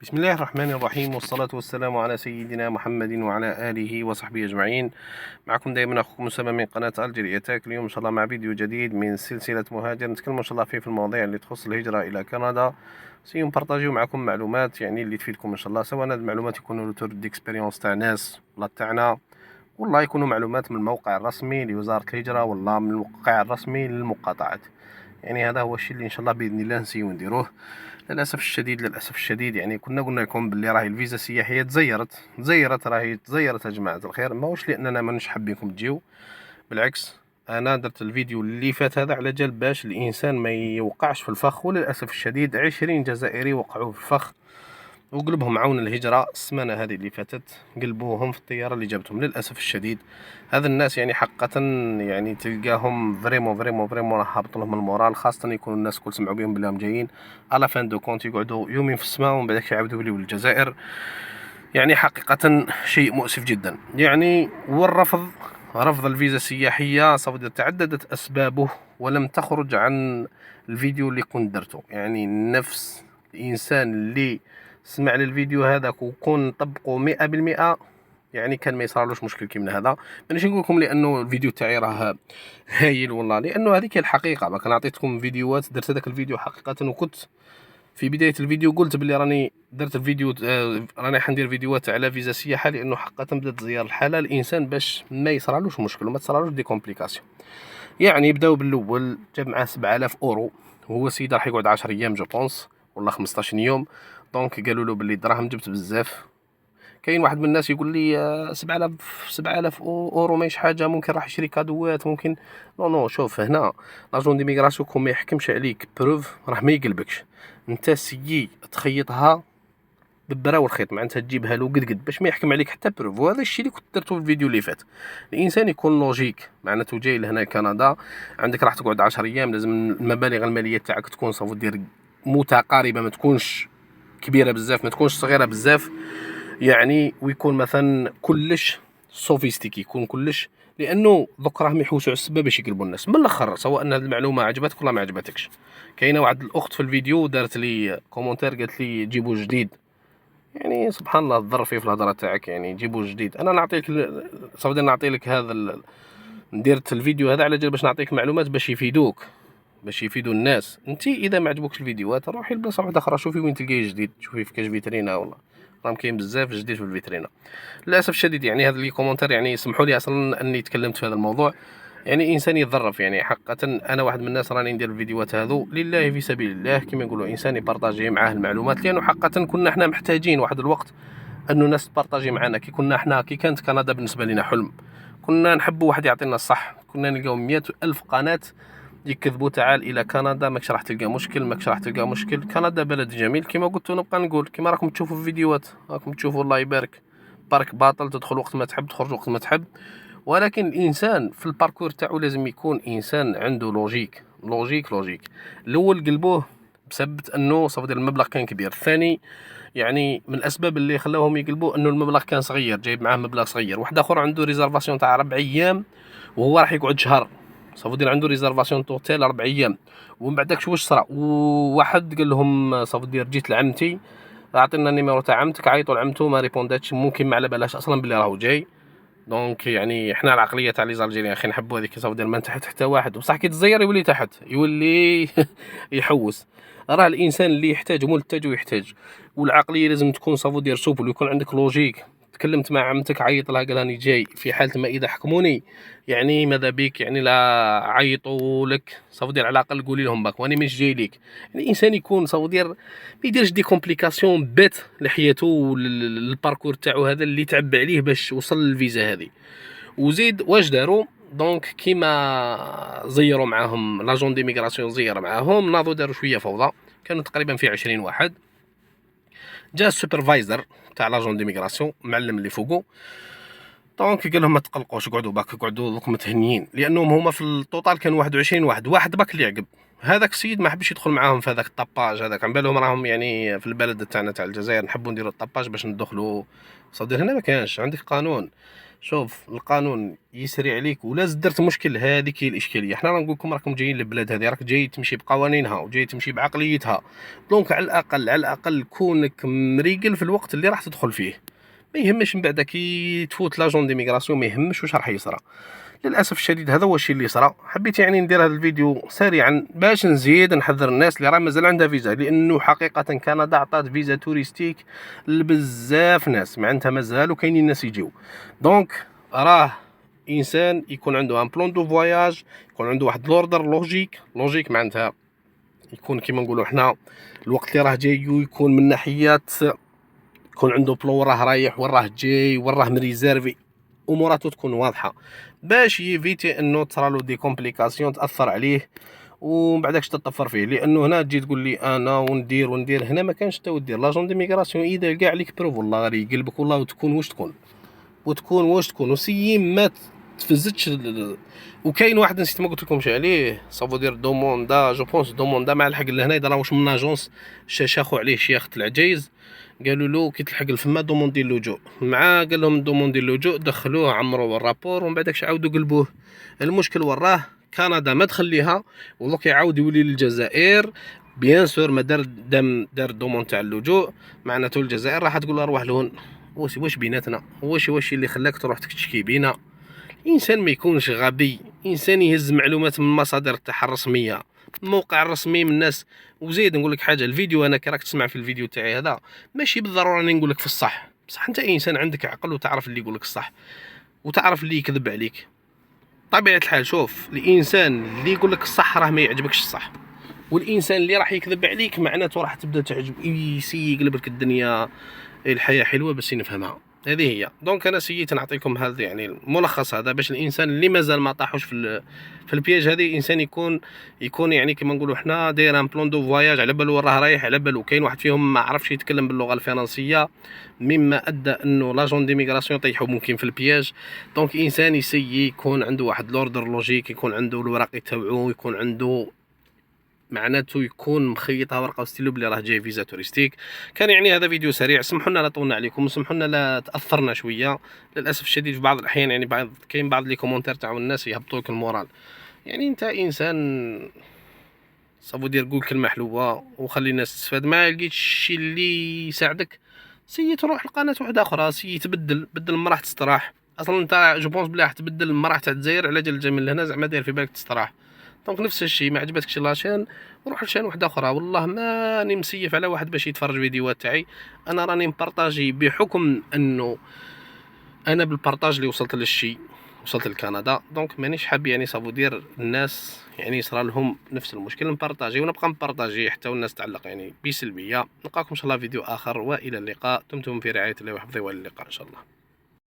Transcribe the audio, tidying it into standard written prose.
بسم الله الرحمن الرحيم، والصلاة والسلام على سيدنا محمد وعلى آله وصحبه أجمعين. معكم دائما أخوكم أسامة من قناة ألجيريا تاك. اليوم إن شاء الله مع فيديو جديد من سلسلة مهاجر، نتكلم إن شاء الله فيه في المواضيع اللي تخص الهجرة إلى كندا. سنبارطاجيو معكم معلومات يعني اللي تفيدكم إن شاء الله، سواء هذه المعلومات يكونوا روتور ديكسبيريونس تاع ناس ولا تاعنا، والله يكونوا معلومات من الموقع الرسمي لوزارة الهجرة ولا من الموقع الرسمي للمقاطعات. يعني هذا هو الشيء اللي ان شاء الله باذن الله نسيو نديروه. للاسف الشديد يعني كنا قلنا لكم باللي راهي الفيزا السياحيه تزيرت يا جماعه الخير، ماهوش لاننا ماناش حابينكم تجيو، بالعكس. انا درت الفيديو اللي فات هذا على جال باش الانسان ما يوقعش في الفخ، وللاسف الشديد 20 جزائري وقعوا في الفخ وقلبهم عون الهجرة السمانة هذه اللي فاتت، قلبوهم في الطيارة اللي جابتهم للأسف الشديد. هذا الناس يعني حقا يعني تلقاهم فريمون راح هابط لهم المورال، خاصة يكونوا الناس كل سمعوا بهم بلي جايين على فان دو كونت يقعدوا يومين في السماء ومن بعد يعاودوا بلي الجزائر. يعني حقيقة شيء مؤسف جدا يعني. رفض الفيزا السياحية صافي تعددت أسبابه ولم تخرج عن الفيديو اللي كنت درته. يعني نفس الإنسان اللي سمع للفيديو هذاك وكون طبقه 100%، يعني كان ما يصرالوش مشكل كيما هذا. مانيش نقول لكم لانه الفيديو تاعي راه هايل والله، لانه هذيك هي الحقيقه. ما كان عطيتكم فيديوهات، درت هذاك الفيديو حقيقه، وكنت في بدايه الفيديو قلت بلي راني درت الفيديو، راني حندير فيديوهات على فيزا سياحه، لانه حقيقه بدات تزير الحاله الانسان باش ما يصرالوش مشكل وما تصرالوش دي كومبليكاسيون. يعني بداو بالاول جاب معاه 7000 اورو، وهو سيد راح يقعد 10 ايام جو بونس ولا 15 يوم. دونك قالوا له باللي الدراهم جبت بزاف. كاين واحد من الناس يقول لي 7000 اورو ماهيش حاجه، ممكن راح يشري كادوات ممكن. نو شوف، هنا لاجون ديميغراسيون كون ما يحكمش عليك بروف راه ما يقلبكش. انت سيي تخيطها بالبرا والخيط، معناتها تجيبها له قد باش ما يحكم عليك حتى بروف. وهذا الشيء اللي كنت درته في الفيديو اللي فات. الانسان يكون لوجيك، معناته جاي لهنا كندا، عندك راح تقعد 10 ايام، لازم المبالغ الماليه تاعك تكون صافو دير متقاربه، ما تكونش كبيره بزاف ما تكونش صغيره بزاف. يعني ويكون مثلا كلش سوفيستيكي، يكون كلش، لانه دوك راهم يحوسوا على السبب باش يقلبوا الناس. من الاخر سواء ان هذه المعلومه عجبتك ولا ما عجبتكش، كاينه واحد الاخت في الفيديو دارت لي كومونتير قالت لي جيبوا جديد. يعني سبحان الله تضر فيه في الهضره تاعك، يعني جيبوا جديد. انا نعطيك صافي نعطي لك هذا نديرت الفيديو هذا على جال باش نعطيك معلومات باش يفيدوك، باش يفيدوا الناس. انت اذا ما عجبوكش الفيديوهات روحي لبلاصه واحده اخرى، شوفي وين تلقاي جديد، شوفي في كاش فيترينا والله راهم كاين بزاف جديد في الفيترينا. للاسف الشديد يعني هذا لي كومونتير، يعني سمحوا لي اصلا اني تكلمت في هذا الموضوع. يعني انسان يتظرف، يعني حقا انا واحد من الناس راني ندير الفيديوهات هذو لله في سبيل الله، كما يقولوا انسان يبارطاجي معاه المعلومات، لانه حقا كنا احنا محتاجين واحد الوقت انه الناس تبارطاجي معنا. كي كنا احنا كي كانت كندا بالنسبه لنا حلم، كنا نحبوا واحد يعطينا الصح، كنا نلقاو 100,000 قناه يكذبوا تعال الى كندا ماكش راح تلقى مشكل، ماكش راح تلقى مشكل. كندا بلد جميل كما قلت ونبقى نقول، كما راكم تشوفوا في الفيديوهات، راكم تشوفوا الله يبارك، بارك باطل، تدخل وقت ما تحب تخرج وقت ما تحب. ولكن الانسان في الباركور تاعو لازم يكون انسان عنده لوجيك. الاول قلبوه بسبب انه صافي المبلغ كان كبير. الثاني يعني من الاسباب اللي خلاوهم يقلبوا انه المبلغ كان صغير، جايب معاه مبلغ صغير. واحد اخر عنده ريزرفاسيون تاع 4 ايام وهو راح يقعد شهر، صافي دير عنده ريزرفاسيون توتيل 4 ايام. ومن بعد داك واش صرا، وواحد قال لهم صافي دير جيت لعمتي، اعطينا النيميرو تاع عمتك، عيطوا لعمتو ما ريبونداتش، ممكن ما على بالهاش اصلا بلي راهو جاي. دونك يعني حنا العقليه تاع لي زالجيريان خي نحبوا هذيك صافي دير ما تحت حتى واحد، بصح كي تزير يولي تحت يولي يحوس. راه الانسان اللي يحتاج ملتج ويحتاج، والعقليه لازم تكون صافو دير سوبل ويكون عندك لوجيك. تكلمت مع عمتك عيط لها قال راني جاي، في حاله ما اذا حكموني يعني ماذا بك، يعني لا عيطوا لك صافو دير على الاقل قولي لهم باك واني مش جاي ليك. يعني الانسان يكون صافو دير ما يديرش دي كومبليكاسيون بيت لحياته والباركور تاعو هذا اللي تعب عليه باش وصل للفيزا هذه. وزيد واش داروا، دونك كيما زيروا معاهم لاجون ديميغراسيون، زير معاهم ناضوا داروا شويه فوضى. كانوا تقريبا في 20 واحد. جا السوبرفايزر تاع لاجون ديميغراسيون معلم اللي فوقو، دونك قال لهم ما تقلقوش، قعدوا باك، قعدوا دوك متهنيين، لانهم هما في التوتال كانوا 21 واحد باك اللي عقب. هذاك السيد ما حبش يدخل معاهم في هذاك الطاباج هذاك، عم بالهم راهم يعني في البلد تاعنا تاع الجزائر نحبوا نديروا الطاباج باش ندخلوا. صدير هنا ما كانش عندك قانون. شوف القانون يسري عليك، ولا درت مشكل هذيك هي الاشكاليه. حنا راه نقول لكم راكم جايين للبلاد هذه، راك جاي تمشي بقوانينها وجاي تمشي بعقليتها. دونك على الاقل على الاقل كونك مريقل في الوقت اللي راح تدخل فيه. ما يهمش من بعد كي تفوت لاجون ديميغراسيون، ما يهمش واش راح يصرى. للاسف الشديد هذا هو الشيء اللي صرا. حبيت يعني ندير هذا الفيديو سريعا باش نزيد نحذر الناس اللي راه مازال عندها فيزا، لانه حقيقه كندا عطات فيزا توريستيك لبزاف ناس، معناتها مازالوا كاينين ناس يجيو. دونك راه انسان يكون عنده ان بلان دو فواياج، يكون عنده واحد لوردر لوجيك معناتها يكون كيما نقولوا حنا الوقت اللي راه جاي يكون من ناحيات، يكون عنده بلان وين راه رايح وين راه جاي وين راه مريزيرفي، اموراته تكون واضحه باش يفيتي انه تصرالو دي كومبليكاسيون تاثر عليه ومن بعدكش تطفر فيه. لانه هنا تجي تقول لي انا وندير هنا ما كانش تا ودير لاجون دي ميغراسيون اذا لقى عليك بروف والله غير يقلبك والله وتكون واش تكون وسي ما تفزتش وكاين واحد نسيت ما قلت لكمش عليه، صافو دير دوموندا جو بونس دوموندا مع الحق لهنا يدرا واش من اجونس شاخو عليه شياخة العجايز، قالوا له كي تلحق الفما دوموندي اللجوء مع قال لهم دوموندي اللجوء، دخلوه عمروا الرابور ومن بعدكش عاودوا قلبوه. المشكل وراه كندا ما تخليها ودوك يعاود يولي للجزائر. بيان سور ما دار دومون تاع اللجوء، معناته الجزائر راح تقول له روح لهون. واش بيناتنا واش اللي خلاك تروح تشكي بينا؟ الانسان ما يكونش غبي، انسان يهز معلومات من المصادر تاعها الرسميه، الموقع الرسمي من الناس. وزيد نقول لك حاجه، الفيديو انا كراك تسمع في الفيديو تاعي هذا ماشي بالضروره راني نقول لك في الصح، بصح انت انسان عندك عقل وتعرف اللي يقول لك الصح وتعرف اللي يكذب عليك. طبيعه الحال شوف، الانسان اللي يقول لك الصح راه ما يعجبكش الصح، والانسان اللي راح يكذب عليك معناته راح تبدا تعجب يقلب لك الدنيا. الحياه حلوه بس نفهمها، هذه هي. دونك انا سييت نعطيكم هذا يعني الملخص هذا باش الانسان اللي مازال ما طاحوش في البياج هذه، انسان يكون يعني كما نقولوا حنا داير ان بلان دو فواياج، على بالو راه رايح، على بالو كاين واحد فيهم ما عرفش يتكلم باللغه الفرنسيه مما ادى انه لاجون ديميغراسيون طيحوا ممكن في البياج. دونك انسان يسيي يكون عنده واحد لوردر لوجيك، يكون عنده الوراق تاوعو، يكون عنده معناته يكون مخيطها ورقه وستيلو بلي راه جاي فيزا توريستيك. كان يعني هذا فيديو سريع، سمحوا لنا لا طولنا عليكم وسمحوا لنا لا تاثرنا شويه. للاسف الشديد في بعض الاحيان يعني كاين بعض لي كومونتير تاع الناس يهبطوك المورال. يعني انت انسان صافو دير قول كلمه حلوه وخلي الناس تستفاد، ما لقيتش شي اللي يساعدك سي تروح لقناه واحده اخرى، سي بدل ما راح تستراح. اصلا انت جو بونس بلي راح تبدل ما راح تاع الجزائر على جال الجميل لهنا، زعما داير في بالك تستراح. دونك نفس الشيء، ما عجبتكش لاشين روح لشان واحده اخرى. والله ماني مسيف على واحد باش يتفرج فيديوهات تاعي، انا راني مبارطاجي بحكم انه انا بالبارطاج اللي وصلت للشيء وصلت لكندا. دونك مانيش حاب يعني صافو دير الناس يعني يصرى لهم نفس المشكل، نبارطاجي ونبقى مبارطاجي حتى والناس تعلق يعني بسلبيه. نلقاكم ان شاء الله فيديو اخر والى اللقاء، دمتم في رعايه الله وحفظه والى اللقاء ان شاء الله.